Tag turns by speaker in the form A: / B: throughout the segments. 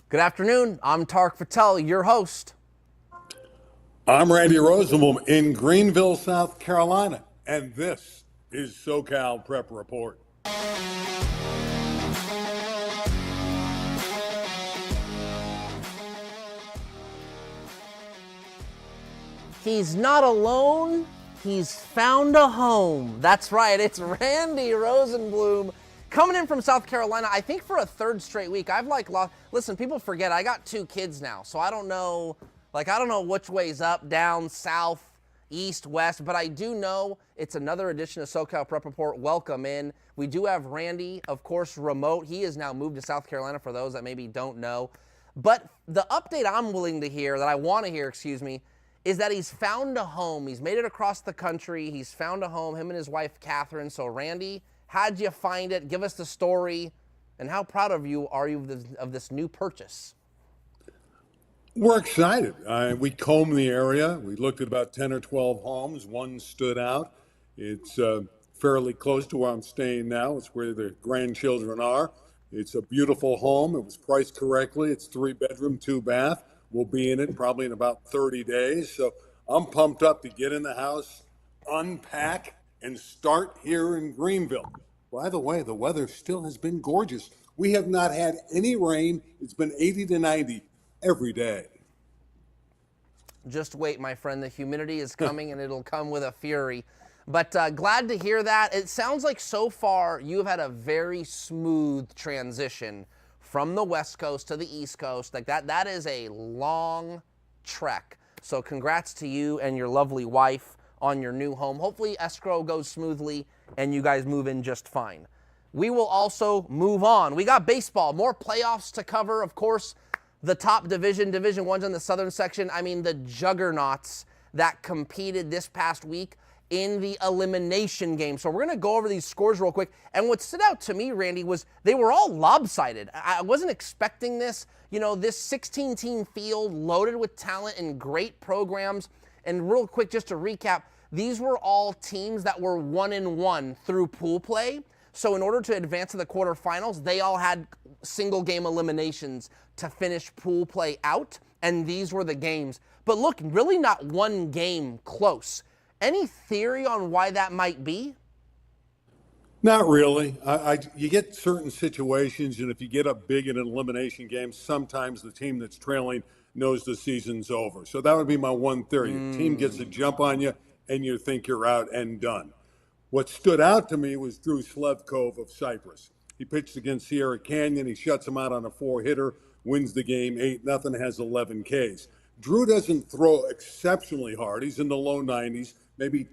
A: Good afternoon. I'm Tarek Patel, your host.
B: I'm Randy Rosenblum in Greenville, South Carolina, and this is SoCal Prep Report.
A: He's not alone. He's found a home. That's right. It's Randy Rosenblum coming in from South Carolina, I think for a third straight week. I've lost. Listen, people forget I got 2 kids now, so I don't know which way's up, down, south, east, west, but I do know it's another edition of SoCal Prep Report. Welcome in. We do have Randy, of course, remote. He has now moved to South Carolina for those that maybe don't know. But the update I'm willing to hear, that I want to hear, is that he's found a home. He's made it across the country. He's found a home, him and his wife, Catherine. So, Randy, how'd you find it? Give us the story. And how proud of you are you of this new purchase?
B: We're excited. We combed the area. We looked at about 10 or 12 homes. One stood out. It's fairly close to where I'm staying now. It's where the grandchildren are. It's a beautiful home. It was priced correctly. It's 3-bedroom, 2-bath. We'll be in it probably in about 30 days. So I'm pumped up to get in the house, unpack, and start here in Greenville. By the way, the weather still has been gorgeous. We have not had any rain. It's been 80 to 90 every day.
A: Just wait, my friend. The humidity is coming, and it'll come with a fury. But glad to hear that. It sounds like so far you have had a very smooth transition from the West Coast to the East Coast. Like that is a long trek. So congrats to you and your lovely wife on your new home. Hopefully escrow goes smoothly and you guys move in just fine. We will also move on. We got baseball, more playoffs to cover. Of course, the top Division 1's in the southern section. I mean, the juggernauts that competed this past week in the elimination game. So we're going to go over these scores real quick. And what stood out to me, Randy, was they were all lopsided. I wasn't expecting this. You know, this 16-team field loaded with talent and great programs. And real quick, just to recap, these were all teams that were 1-1 through pool play. So in order to advance to the quarterfinals, they all had single game eliminations to finish pool play out. And these were the games. But look, really not one game close. Any theory on why that might be?
B: Not really. You get certain situations, and if you get up big in an elimination game, sometimes the team that's trailing knows the season's over. So that would be my one theory. Your team gets a jump on you, and you think you're out and done. What stood out to me was Drew Slevkov of Cyprus. He pitched against Sierra Canyon. He shuts them out on a 4-hitter, wins the game 8-0, has 11 Ks. Drew doesn't throw exceptionally hard. He's in the low 90s, maybe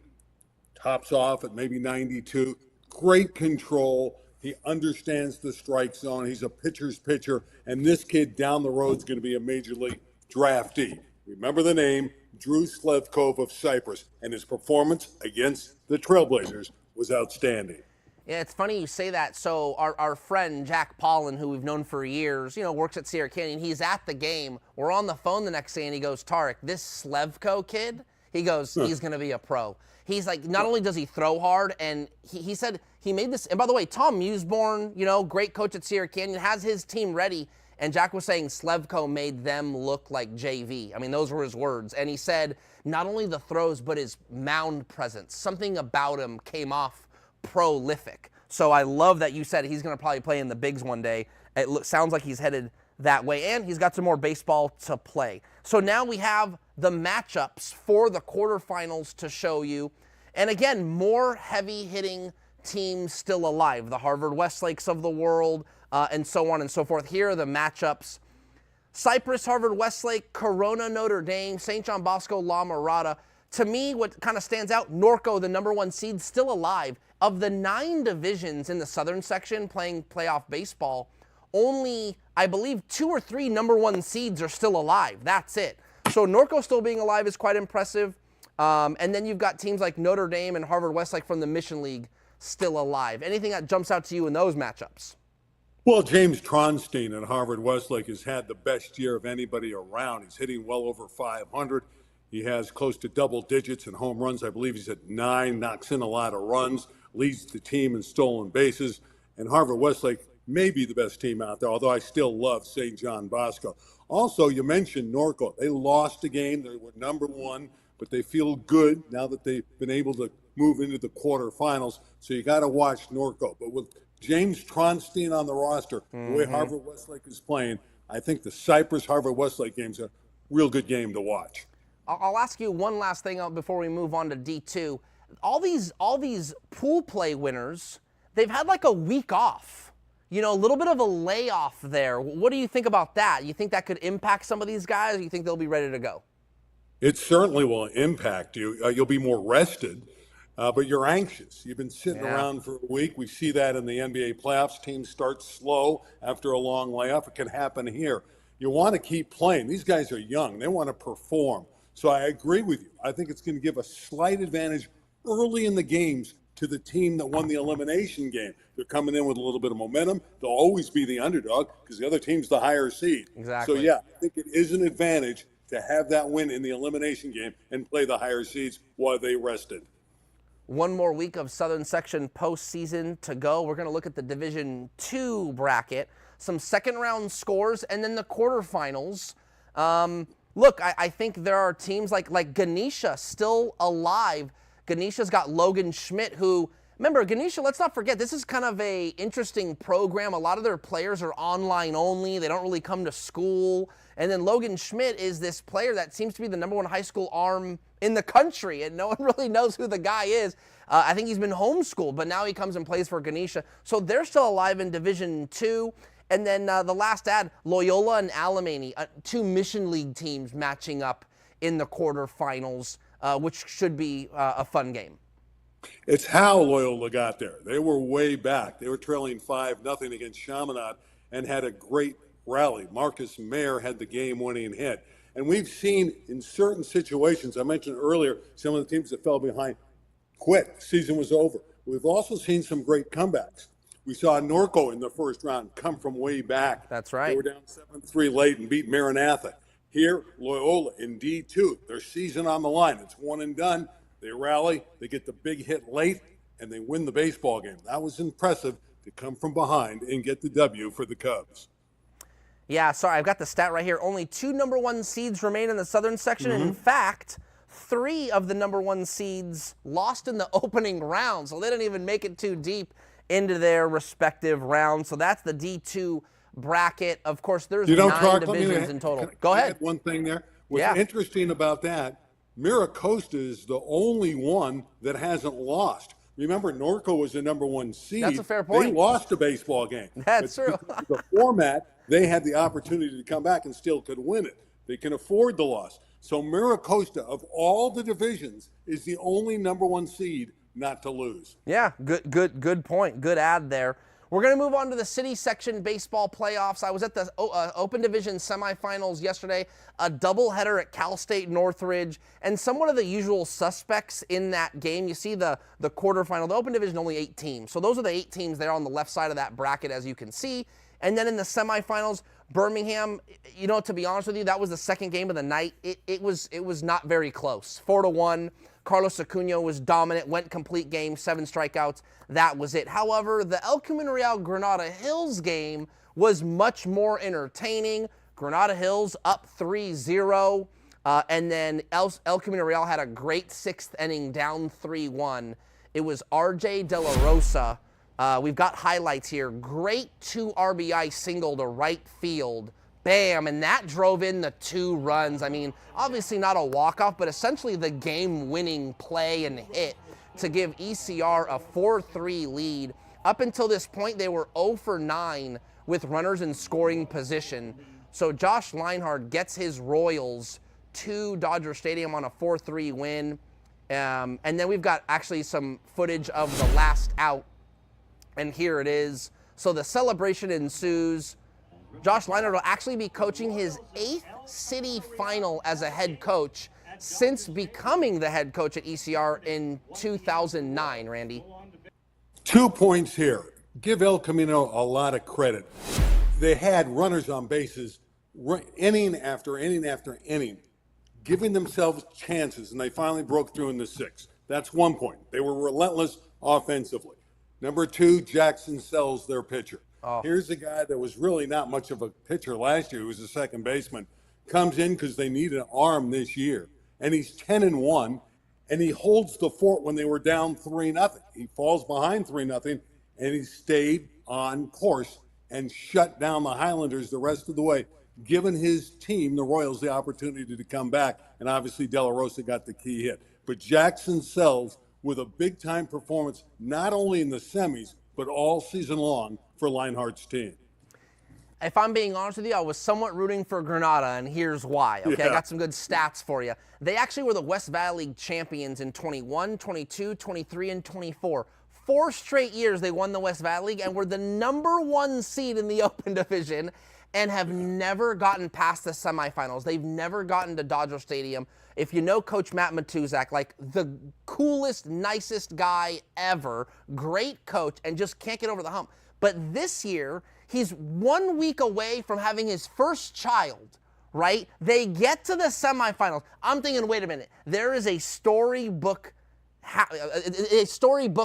B: tops off at maybe 92. Great control. He understands the strike zone. He's a pitcher's pitcher. And this kid down the road is going to be a major league draftee. Remember the name, Drew Slevkov of Cyprus. And his performance against the Trailblazers was outstanding.
A: Yeah, it's funny you say that. So our friend Jack Paulin, who we've known for years, works at Sierra Canyon, he's at the game. We're on the phone the next day, and he goes, Tarek, this Slevko kid, he goes, he's going to be a pro. He's like, not only does he throw hard, and he said he made this, and by the way, Tom Musborn, great coach at Sierra Canyon, has his team ready, and Jack was saying Slevko made them look like JV. I mean, those were his words. And he said not only the throws, but his mound presence. Something about him came off prolific. So I love that you said he's going to probably play in the bigs one day. It sounds like he's headed that way, and he's got some more baseball to play. So now we have the matchups for the quarterfinals to show you. And again, more heavy-hitting teams still alive. The Harvard Westlakes of the world, and so on and so forth. Here are the matchups. Cyprus, Harvard Westlake, Corona, Notre Dame, St. John Bosco, La Mirada. To me, what kind of stands out, Norco, the #1 seed, still alive. Of the 9 divisions in the southern section playing playoff baseball, only, I believe, 2 or 3 #1 seeds are still alive. That's it. So Norco still being alive is quite impressive. And then you've got teams like Notre Dame and Harvard Westlake from the Mission League still alive. Anything that jumps out to you in those matchups?
B: Well, James Tronstein at Harvard Westlake has had the best year of anybody around. He's hitting well over 500. He has close to double digits in home runs. I believe he's at 9, knocks in a lot of runs, leads the team in stolen bases. And Harvard Westlake maybe the best team out there, although I still love St. John Bosco. Also, you mentioned Norco. They lost a game. They were number one, but they feel good now that they've been able to move into the quarterfinals. So you got to watch Norco. But with James Tronstein on the roster, the way Harvard Westlake is playing, I think the Cypress-Harvard Westlake game's a real good game to watch.
A: I'll ask you one last thing before we move on to D2. All these pool play winners, they've had like a week off. You know, a little bit of a layoff there. What do you think about that? You think that could impact some of these guys, or you think they'll be ready to go?
B: It certainly will impact you. You'll be more rested, but you're anxious. You've been sitting around for a week. We see that in the NBA playoffs. Teams start slow after a long layoff. It can happen here. You want to keep playing. These guys are young. They want to perform. So I agree with you. I think it's going to give a slight advantage early in the games to the team that won the elimination game. They're coming in with a little bit of momentum. They'll always be the underdog because the other team's the higher seed.
A: Exactly.
B: So, yeah, I think it is an advantage to have that win in the elimination game and play the higher seeds while they rested.
A: One more week of Southern Section postseason to go. We're going to look at the Division II bracket, some second-round scores, and then the quarterfinals. Look, I think there are teams like Ganesha still alive. Ganesha's got Logan Schmidt, who, remember, Ganesha, let's not forget, this is kind of a interesting program. A lot of their players are online only. They don't really come to school. And then Logan Schmidt is this player that seems to be the #1 high school arm in the country, and no one really knows who the guy is. I think he's been homeschooled, but now he comes and plays for Ganesha. So they're still alive in Division II. And then the last ad, Loyola and Alemany, two Mission League teams matching up in the quarterfinals, which should be a fun game.
B: It's how Loyola got there. They were way back. They were trailing 5-0 against Chaminade and had a great rally. Marcus Mayer had the game-winning hit. And we've seen in certain situations, I mentioned earlier, some of the teams that fell behind quit. The season was over. We've also seen some great comebacks. We saw Norco in the first round come from way back.
A: That's right.
B: They were down 7-3 late and beat Maranatha. Here, Loyola in D2, their season on the line. It's one and done. They rally, they get the big hit late, and they win the baseball game. That was impressive to come from behind and get the W for the Cubs.
A: Yeah, sorry, I've got the stat right here. Only 2 #1 seeds remain in the Southern Section. And in fact, 3 of the #1 seeds lost in the opening round, so they didn't even make it too deep into their respective rounds. So that's the D2 bracket. Of course, there's 9 divisions in total. Go ahead.
B: One thing there. What's interesting about that, Miracosta is the only one that hasn't lost. Remember, Norco was the #1 seed.
A: That's a fair point.
B: They lost a baseball game.
A: That's true.
B: The format, they had the opportunity to come back and still could win it. They can afford the loss. So Miracosta, of all the divisions, is the only #1 seed not to lose.
A: Yeah, good point. Good ad there. We're going to move on to the City Section baseball playoffs. I was at the Open Division semifinals yesterday, a doubleheader at Cal State Northridge, and somewhat of the usual suspects in that game. You see the quarterfinal, the Open Division, only 8 teams. So those are the 8 teams there on the left side of that bracket, as you can see. And then in the semifinals, Birmingham, you know, to be honest with you, that was the second game of the night. It was not very close. 4-1. Carlos Acuna was dominant, went complete game, 7 strikeouts. That was it. However, the El Camino Real Granada Hills game was much more entertaining. Granada Hills up 3-0. And then El Camino Real had a great 6th inning, down 3-1. It was RJ De La Rosa. We've got highlights here. Great 2 RBI single to right field. Bam, and that drove in the 2 runs. I mean, obviously not a walk-off, but essentially the game-winning play and hit to give ECR a 4-3 lead. Up until this point, they were 0 for 9 with runners in scoring position. So Josh Leinhard gets his Royals to Dodger Stadium on a 4-3 win. And then we've got actually some footage of the last out. And here it is. So the celebration ensues. Josh Leinhard will actually be coaching his 8th city final as a head coach since becoming the head coach at ECR in 2009, Randy.
B: 2 points here. Give El Camino a lot of credit. They had runners on bases inning after inning after inning, giving themselves chances, and they finally broke through in the 6th. That's 1 point. They were relentless offensively. Number 2, Jackson Sells, their pitcher. Here's a guy that was really not much of a pitcher last year. He was a second baseman. Comes in because they need an arm this year. And he's 10-1, and he holds the fort when they were down 3-0. He falls behind 3-0, and he stayed on course and shut down the Highlanders the rest of the way, giving his team, the Royals, the opportunity to come back. And obviously De La Rosa got the key hit. But Jackson Sells with a big-time performance, not only in the semis, but all season long for Leinart's team.
A: If I'm being honest with you, I was somewhat rooting for Granada, and here's why. Okay, I got some good stats for you. They actually were the West Valley League champions in 21, 22, 23, and 24. 4 straight years they won the West Valley League and were the #1 seed in the Open Division and have never gotten past the semifinals. They've never gotten to Dodger Stadium. If you know Coach Matt Matuzak, like the coolest, nicest guy ever, great coach, and just can't get over the hump. But this year, he's 1 week away from having his first child, right? They get to the semifinals. I'm thinking, wait a minute. There is a storybook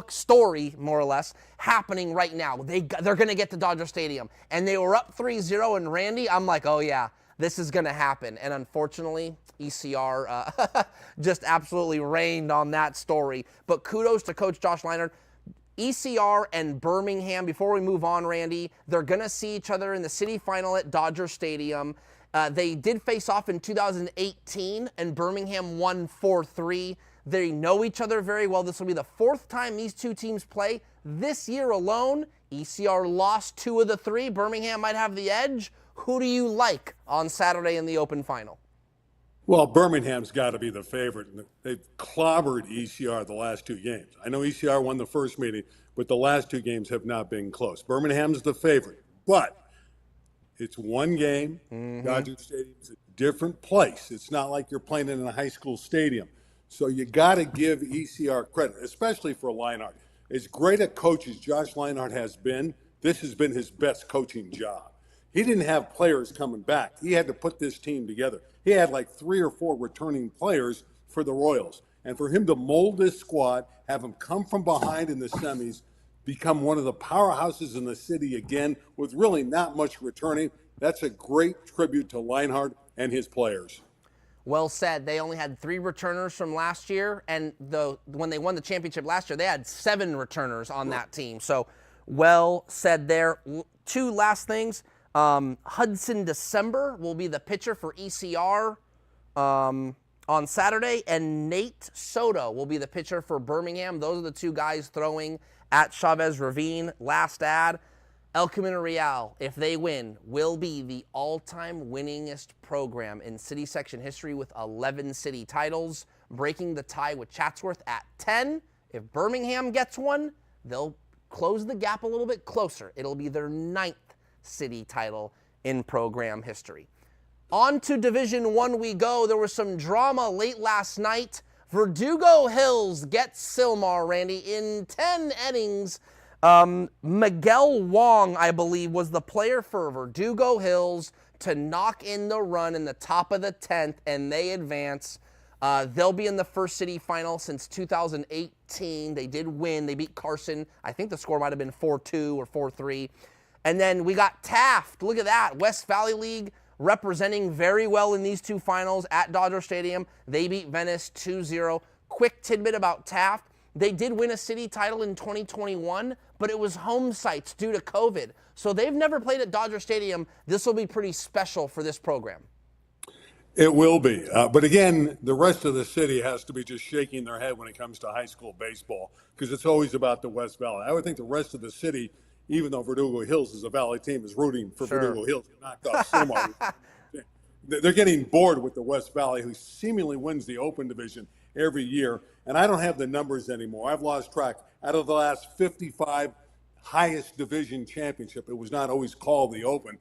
A: story, more or less, happening right now. They're going to get to Dodger Stadium. And they were up 3-0, and Randy, I'm like, oh, yeah, this is going to happen. And unfortunately, ECR just absolutely rained on that story. But kudos to Coach Josh Leinart. ECR and Birmingham, before we move on, Randy, they're going to see each other in the city final at Dodger Stadium. They did face off in 2018, and Birmingham won 4-3. They know each other very well. This will be the 4th time these two teams play. This year alone, ECR lost 2 of the 3. Birmingham might have the edge. Who do you like on Saturday in the Open Final?
B: Well, Birmingham's got to be the favorite. They've clobbered ECR the last 2 games. I know ECR won the first meeting, but the last 2 games have not been close. Birmingham's the favorite, but it's 1 game. Dodger Stadium's a different place. It's not like you're playing in a high school stadium. So you got to give ECR credit, especially for Leinart. As great a coach as Josh Leinart has been, this has been his best coaching job. He didn't have players coming back. He had to put this team together. He had like 3 or 4 returning players for the Royals. And for him to mold this squad, have them come from behind in the semis, become one of the powerhouses in the city again with really not much returning, that's a great tribute to Leinart and his players.
A: Well said. They only had 3 returners from last year, and when they won the championship last year, they had 7 returners on that team. So well said there. 2 last things. Hudson December will be the pitcher for ECR on Saturday, and Nate Soto will be the pitcher for Birmingham. Those are the 2 guys throwing at Chavez Ravine. Last ad. El Camino Real, if they win, will be the all-time winningest program in city section history with 11 city titles, breaking the tie with Chatsworth at 10. If Birmingham gets one, they'll close the gap a little bit closer. It'll be their 9th city title in program history. On to Division 1 we go. There was some drama late last night. Verdugo Hills gets Sylmar, Randy, in 10 innings. Miguel Wong, I believe, was the player for Verdugo Hills to knock in the run in the top of the 10th, and they advance. They'll be in the first city final since 2018. They did win. They beat Carson. I think the score might have been 4-2 or 4-3. And then we got Taft. Look at that. West Valley League representing very well in these 2 finals at Dodger Stadium. They beat Venice 2-0. Quick tidbit about Taft. They did win a city title in 2021, but it was home sites due to COVID. So they've never played at Dodger Stadium. This will be pretty special for this program.
B: It will be. But again, the rest of the city has to be just shaking their head when it comes to high school baseball because it's always about the West Valley. I would think the rest of the city, even though Verdugo Hills is a Valley team, is rooting for Verdugo Hills to knock off Sylmar. They're getting bored with the West Valley, who seemingly wins the Open Division every year. And I don't have the numbers anymore. I've lost track. Out of the last 55 highest division championship, it was not always called the Open.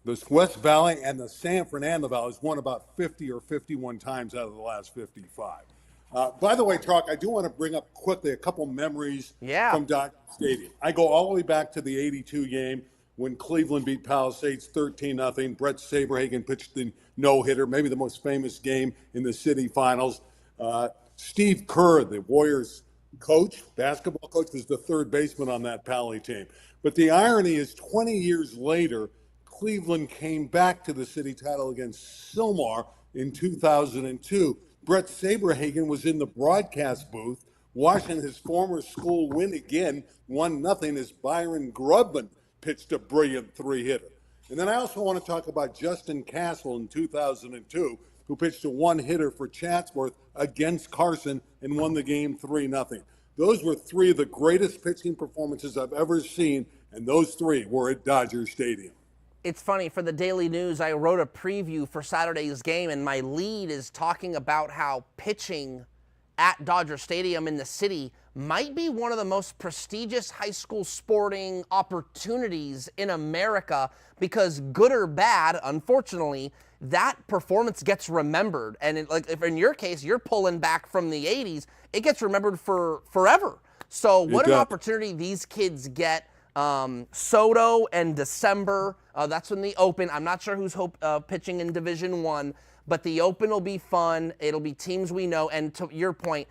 B: The West Valley and the San Fernando Valley has won about 50 or 51 times out of the last 55. By the way, Tarek, I do want to bring up quickly a couple memories from Dodger Stadium. I go all the way back to the 82 game when Cleveland beat Palisades 13-0. Brett Saberhagen pitched the no-hitter, maybe the most famous game in the city finals. Steve Kerr, the Warriors Coach, basketball coach, was the third baseman on that Pally team. But the irony is 20 years later, Cleveland came back to the city title against Silmar in 2002. Brett Saberhagen was in the broadcast booth watching his former school win again, 1-0, as Byron Grubman pitched a brilliant three-hitter. And then I also want to talk about Justin Castle in 2002, who pitched a one-hitter for Chatsworth against Carson and won the game 3-0. Those were three of the greatest pitching performances I've ever seen, and those three were at Dodger Stadium.
A: It's funny, for the Daily News, I wrote a preview for Saturday's game, and my lead is talking about how pitching at Dodger Stadium in the city might be one of the most prestigious high school sporting opportunities in America, because good or bad, unfortunately, that performance gets remembered. And if in your case, you're pulling back from the 80s, it gets remembered for forever. So what an opportunity these kids get. Soto and December, that's when the Open. I'm not sure who's pitching in Division I, but the Open will be fun. It'll be teams we know. And to your point,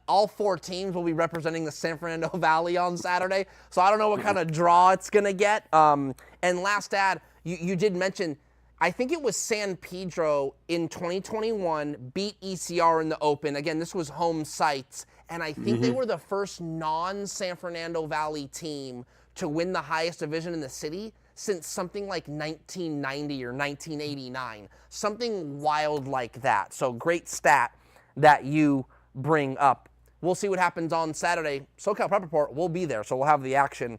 A: all four teams will be representing the San Fernando Valley on Saturday. So I don't know what kind of draw it's going to get. And last ad, you did mention, I think it was San Pedro in 2021 beat ECR in the Open. Again, this was home sites. And I think they were the first non-San Fernando Valley team to win the highest division in the city since something like 1990 or 1989. Something wild like that. So great stat that you bring up. We'll see what happens on Saturday. SoCal Prep Report will be there, so we'll have the action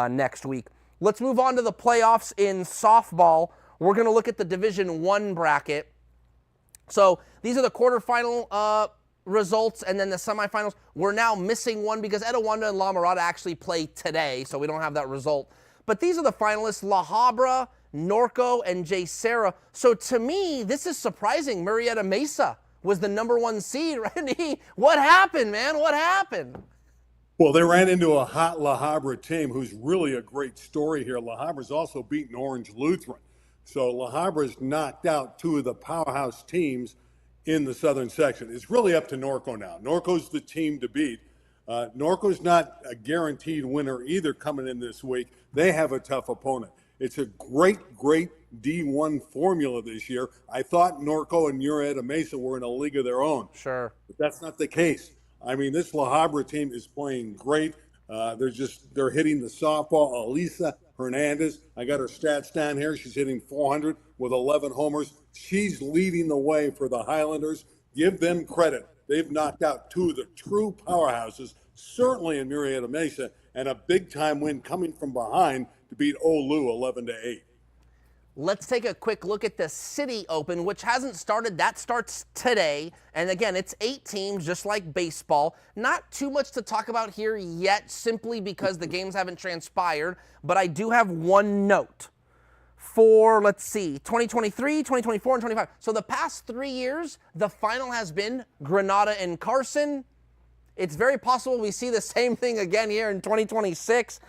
A: next week. Let's move on to the playoffs in softball. We're going to look at the Division I bracket. So these are the quarterfinal results, and then the semifinals. We're now missing one because Etiwanda and La Mirada actually play today, so we don't have that result. But these are the finalists: La Habra, Norco, and J. Serra. So to me, this is surprising. Murrieta Mesa was the #1 seed, Randy. What happened, man? What happened?
B: Well, they ran into a hot La Habra team who's really a great story here. La Habra's also beaten Orange Lutheran. So La Habra's knocked out two of the powerhouse teams in the southern section. It's really up to Norco now. Norco's the team to beat. Norco's not a guaranteed winner either coming in this week. They have a tough opponent. It's a great D1 formula this year. I thought Norco and Murrieta Mesa were in a league of their own.
A: Sure.
B: But that's not the case. I mean, this La Habra team is playing great. They're hitting the softball. Elisa Hernandez, I got her stats down here. She's hitting 400 with 11 homers. She's leading the way for the Highlanders. Give them credit. They've knocked out two of the true powerhouses, certainly in Murrieta Mesa, and a big-time win coming from behind to beat Olu 11-8.
A: Let's take a quick look at the City Open, which hasn't started. That starts today. And again, it's 8 teams, just like baseball. Not too much to talk about here yet, simply because the games haven't transpired. But I do have one note for, let's see, 2023, 2024, and 25. So the past 3 years, the final has been Granada and Carson. It's very possible we see the same thing again here in 2026.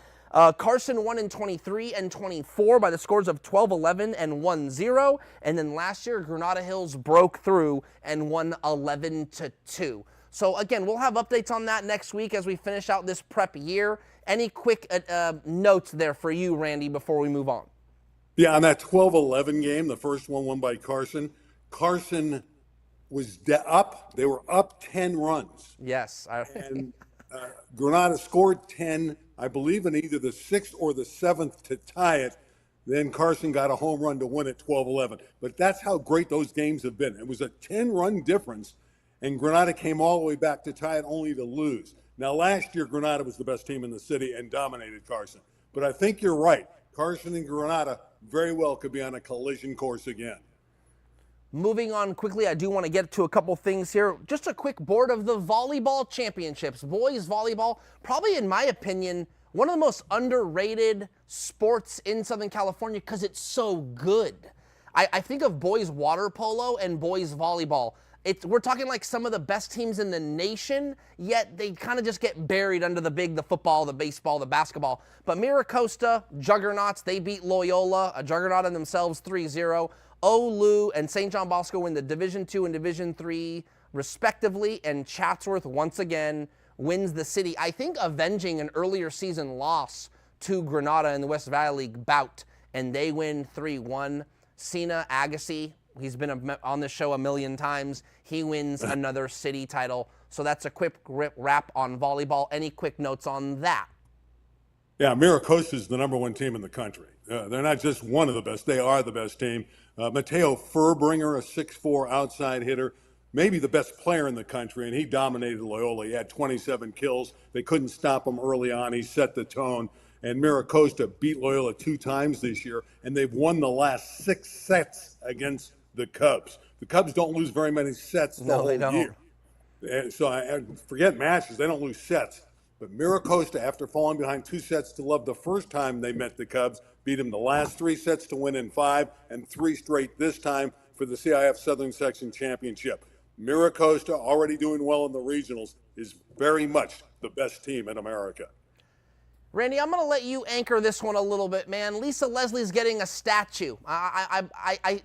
A: Carson won in 23 and 24 by the scores of 12-11 and 1-0. And then last year, Granada Hills broke through and won 11-2. So again, we'll have updates on that next week as we finish out this prep year. Any quick notes there for you, Randy, before we move on?
B: Yeah, on that 12-11 game, the first one won by Carson. Carson was up. They were up 10 runs.
A: Yes.
B: And Granada scored 10, I believe, in either the 6th or the 7th to tie it. Then Carson got a home run to win at 12-11. But that's how great those games have been. It was a 10-run difference, and Granada came all the way back to tie it only to lose. Now, last year, Granada was the best team in the city and dominated Carson. But I think you're right. Carson and Granada very well could be on a collision course again.
A: Moving on quickly, I do want to get to a couple things here. Just a quick board of the volleyball championships. Boys volleyball, probably in my opinion, one of the most underrated sports in Southern California because it's so good. I think of boys water polo and boys volleyball. We're talking like some of the best teams in the nation, yet they kind of just get buried under the football, the baseball, the basketball. But Miracosta, juggernauts, they beat Loyola, a juggernaut in themselves, 3-0. Olu and St. John Bosco win the Division II and Division III respectively, and Chatsworth once again wins the city, I think avenging an earlier season loss to Granada in the West Valley League bout, and they win 3-1. Sina Agassi, he's been on this show a million times. He wins another city title. So that's a quick wrap on volleyball. Any quick notes on that?
B: Yeah, Miracosta is the #1 team in the country. They're not just one of the best, they are the best team. Mateo Furbringer, a 6'4" outside hitter, maybe the best player in the country, and he dominated Loyola. He had 27 kills. They couldn't stop him early on. He set the tone. And Miracosta beat Loyola 2 times this year, and they've won the last 6 sets against the Cubs. The Cubs don't lose very many sets the whole year. And so I forget matches, they don't lose sets. But Miracosta, after falling behind 2 sets to love the first time they met the Cubs, beat them the last 3 sets to win in 5 and 3 straight this time for the CIF Southern Section Championship. Miracosta, already doing well in the regionals, is very much the best team in America.
A: Randy, I'm going to let you anchor this one a little bit, man. Lisa Leslie's getting a statue.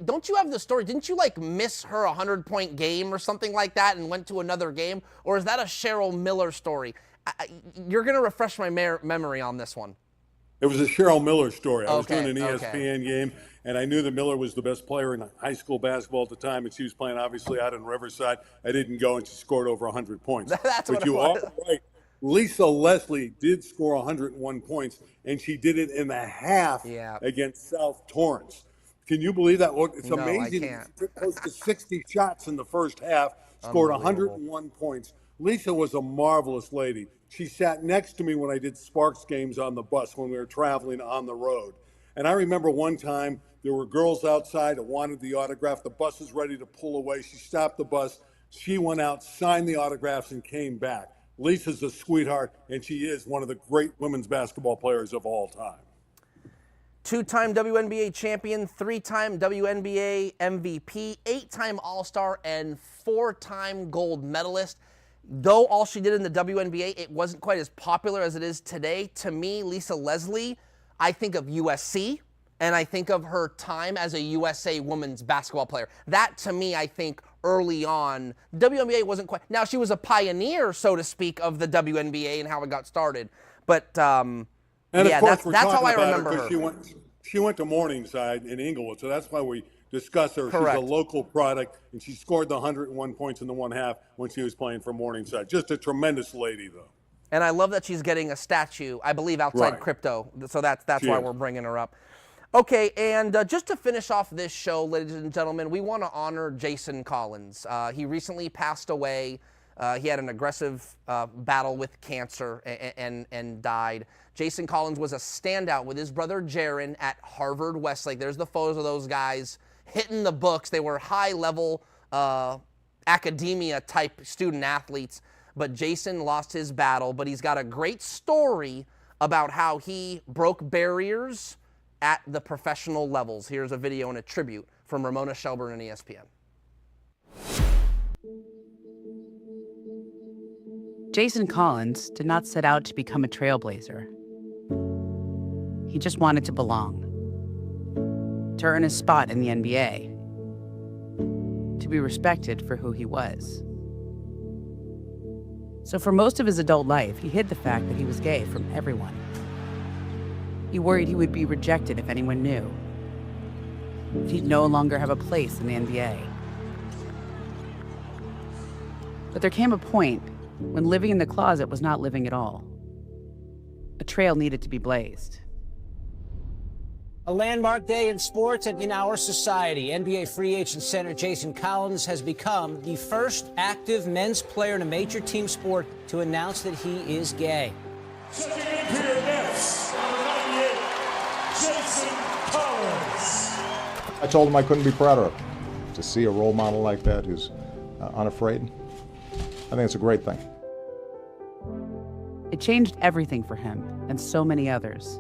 A: Don't you have the story? Didn't you, like, miss her 100-point game or something like that and went to another game? Or is that a Cheryl Miller story? You're going to refresh my memory on this one.
B: It was a Cheryl Miller story. I was doing an ESPN game, and I knew that Miller was the best player in high school basketball at the time, and she was playing, obviously, out in Riverside. I didn't go, and she scored over 100 points.
A: That's
B: but
A: what
B: you
A: it was.
B: are right. Lisa Leslie did score 101 points, and she did it in the half against South Torrance. Can you believe that? It's amazing.
A: I can't.
B: She took close to 60 shots in the first half, scored 101 points. Lisa was a marvelous lady. She sat next to me when I did Sparks games on the bus when we were traveling on the road. And I remember one time there were girls outside that wanted the autograph. The bus was ready to pull away. She stopped the bus. She went out, signed the autographs, and came back. Lisa's a sweetheart, and she is one of the great women's basketball players of all time.
A: 2-time WNBA champion, 3-time WNBA MVP, 8-time All-Star, and 4-time gold medalist. Though all she did in the WNBA, it wasn't quite as popular as it is today. To me, Lisa Leslie, I think of USC, and I think of her time as a USA women's basketball player. That, to me, I think early on, WNBA wasn't quite. Now, she was a pioneer, so to speak, of the WNBA and how it got started. But,
B: and
A: yeah,
B: of course,
A: that's how I remember her.
B: She went to Morningside in Inglewood, so that's why we discuss her.
A: Correct.
B: She's a local product, and she scored the 101 points in the one half when she was playing for Morningside. Just a tremendous lady, though.
A: And I love that she's getting a statue, I believe, outside crypto. So that's why we're bringing her up. Okay, and just to finish off this show, ladies and gentlemen, we want to honor Jason Collins. He recently passed away. He had an aggressive battle with cancer and died. Jason Collins was a standout with his brother Jaron at Harvard Westlake. There's the photos of those guys hitting the books. They were high-level academia-type student athletes. But Jason lost his battle, but he's got a great story about how he broke barriers at the professional levels. Here's a video and a tribute from Ramona Shelburne and ESPN.
C: Jason Collins did not set out to become a trailblazer. He just wanted to belong, to earn a spot in the NBA, to be respected for who he was. So for most of his adult life, he hid the fact that he was gay from everyone. He worried he would be rejected if anyone knew, that he'd no longer have a place in the NBA. But there came a point when living in the closet was not living at all. A trail needed to be blazed.
D: A landmark day in sports and in our society. NBA free agent center Jason Collins has become the first active men's player in a major team sport to announce that he is gay.
E: Checking in for your Nets, number 98, Jason Collins.
F: I told him I couldn't be prouder of him. To see a role model like that who's unafraid, I think it's a great thing.
C: It changed everything for him and so many others.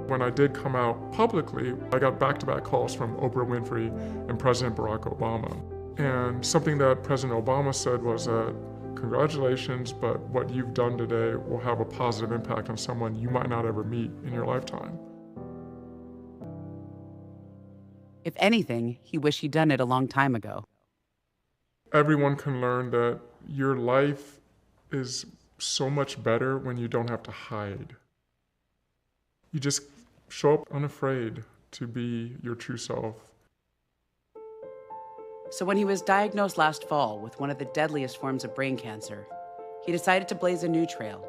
G: When I did come out publicly, I got back-to-back calls from Oprah Winfrey and President Barack Obama. And something that President Obama said was that, congratulations, but what you've done today will have a positive impact on someone you might not ever meet in your lifetime.
C: If anything, he wished he'd done it a long time ago.
G: Everyone can learn that your life is so much better when you don't have to hide. You just show up unafraid to be your true self.
C: So when he was diagnosed last fall with one of the deadliest forms of brain cancer, he decided to blaze a new trail.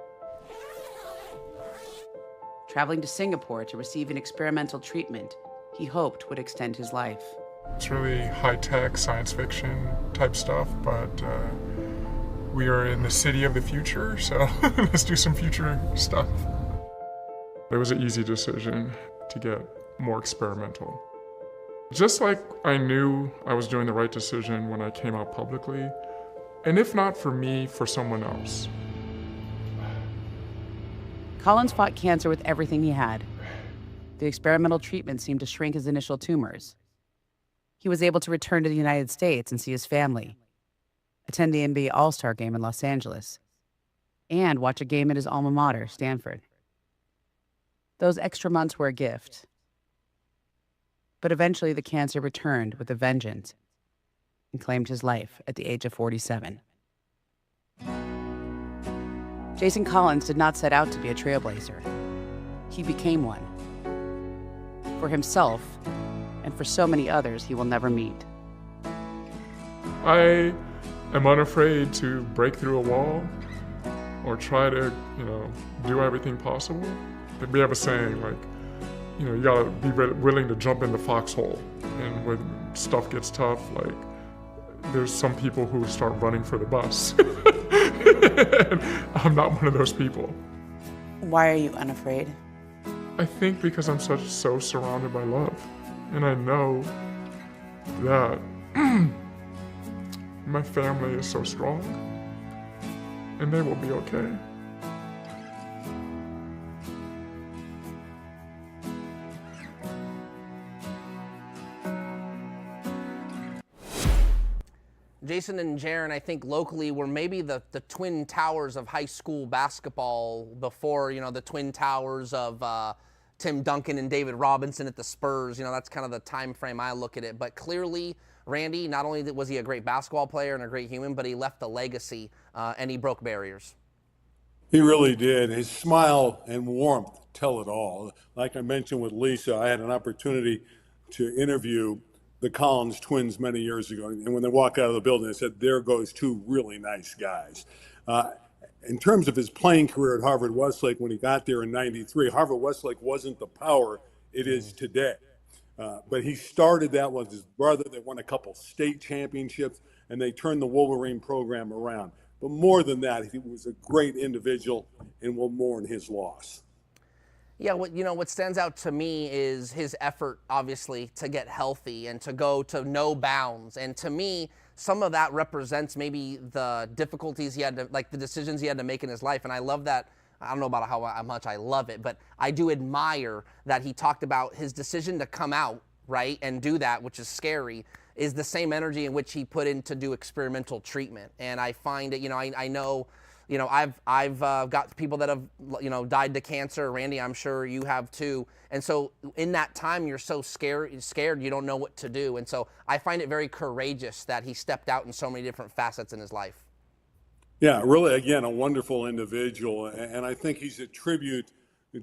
C: Traveling to Singapore to receive an experimental treatment he hoped would extend his life.
G: It's really high-tech, science fiction type stuff, but we are in the city of the future, so let's do some future stuff. It was an easy decision to get more experimental. Just like I knew I was doing the right decision when I came out publicly, and if not for me, for someone else.
C: Collins fought cancer with everything he had. The experimental treatment seemed to shrink his initial tumors. He was able to return to the United States and see his family, attend the NBA All-Star game in Los Angeles, and watch a game at his alma mater, Stanford. Those extra months were a gift. But eventually the cancer returned with a vengeance and claimed his life at the age of 47. Jason Collins did not set out to be a trailblazer. He became one. For himself, and for so many others he will never meet.
G: I am unafraid to break through a wall or try to, do everything possible. We have a saying like, you gotta be willing to jump in the foxhole. And when stuff gets tough, like, there's some people who start running for the bus. I'm not one of those people.
C: Why are you unafraid?
G: I think because I'm so surrounded by love. And I know that my family is so strong, and they will be okay.
A: Jason and Jaren, I think locally were maybe the twin towers of high school basketball before, the twin towers of Tim Duncan and David Robinson at the Spurs. That's kind of the time frame I look at it. But clearly, Randy, not only was he a great basketball player and a great human, but he left a legacy and he broke barriers.
B: He really did. His smile and warmth tell it all. Like I mentioned with Lisa, I had an opportunity to interview the Collins twins many years ago. And when they walked out of the building, they said, there goes two really nice guys. In terms of his playing career at Harvard Westlake, when he got there in '93, Harvard Westlake wasn't the power it is today. But he started that with his brother. They won a couple state championships, and they turned the Wolverine program around. But more than that, he was a great individual, and we'll mourn his loss.
A: Yeah, what stands out to me is his effort, obviously, to get healthy and to go to no bounds. And to me, some of that represents maybe the difficulties he had to, like the decisions he had to make in his life. And I love that. I don't know about how much I love it, but I do admire that he talked about his decision to come out, right, and do that, which is scary, is the same energy in which he put in to do experimental treatment. And I find it, I know, I've got people that have, died to cancer. Randy, I'm sure you have too. And so in that time, you're so scared, you don't know what to do. And so I find it very courageous that he stepped out in so many different facets in his life.
B: Yeah, really, again, a wonderful individual. And I think he's a tribute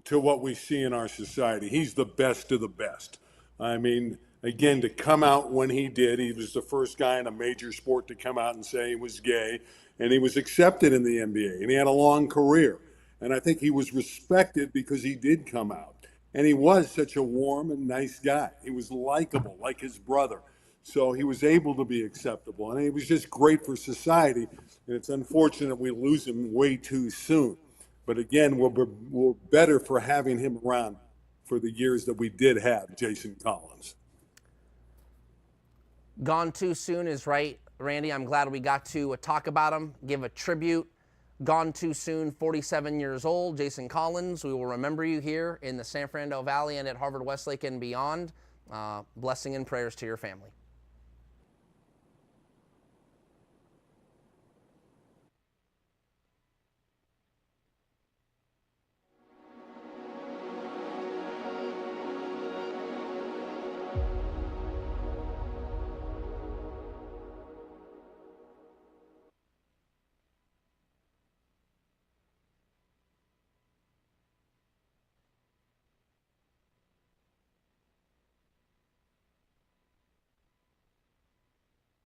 B: to what we see in our society. He's the best of the best. I mean, again, to come out when he did, he was the first guy in a major sport to come out and say he was gay. And he was accepted in the NBA, and he had a long career. And I think he was respected because he did come out. And he was such a warm and nice guy. He was likable, like his brother. So he was able to be acceptable. And he was just great for society. And it's unfortunate we lose him way too soon. But again, we're better for having him around for the years that we did have Jason Collins.
A: Gone too soon is right, Randy. I'm glad we got to talk about him, give a tribute. Gone too soon, 47 years old, Jason Collins. We will remember you here in the San Fernando Valley and at Harvard Westlake and beyond. Blessing and prayers to your family.